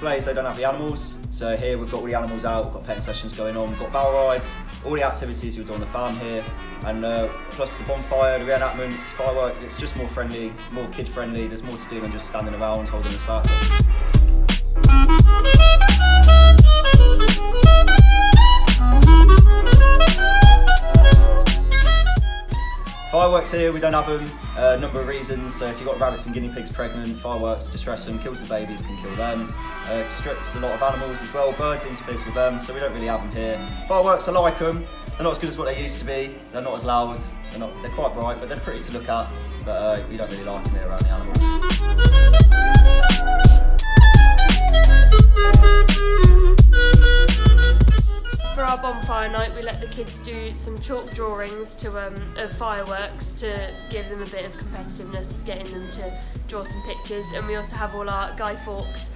displays, they don't have the animals. So here we've got all the animals out, we've got pet sessions going on, we've got barrel rides, all the activities we do on the farm here, and plus the bonfire, the reenactments, fireworks. It's just more friendly, more kid friendly. There's more to do than just standing around holding a sparkler. Fireworks here, we don't have them, a number of reasons. So if you've got rabbits and guinea pigs pregnant, fireworks distress them, kills the babies, can kill them. Strips a lot of animals as well, birds interferes with them, so we don't really have them here. Fireworks, I like them. They're not as good as what they used to be. They're not as loud. They're quite bright, but they're pretty to look at. But we don't really like them here around the animals. For our bonfire night, we let the kids do some chalk drawings of fireworks to give them a bit of competitiveness, getting them to draw some pictures. And we also have all our Guy Fawkes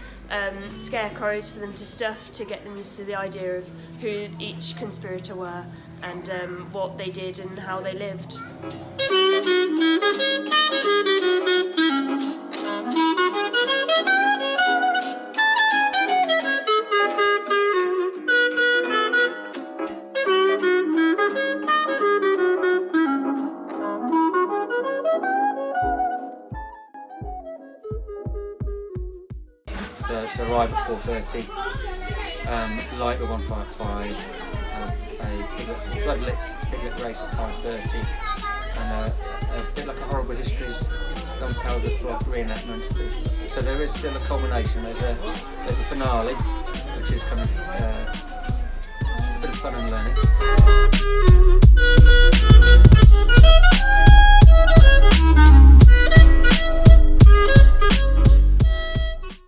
scarecrows for them to stuff, to get them used to the idea of who each conspirator were and what they did and how they lived. So arrive at 4:30, light the bonfire at 5, have a floodlit piglet race at 5:30, and a bit like a Horrible Histories gunpowder plot reenactment. So there is still a culmination. There's a finale, which is kind of a bit of fun and learning.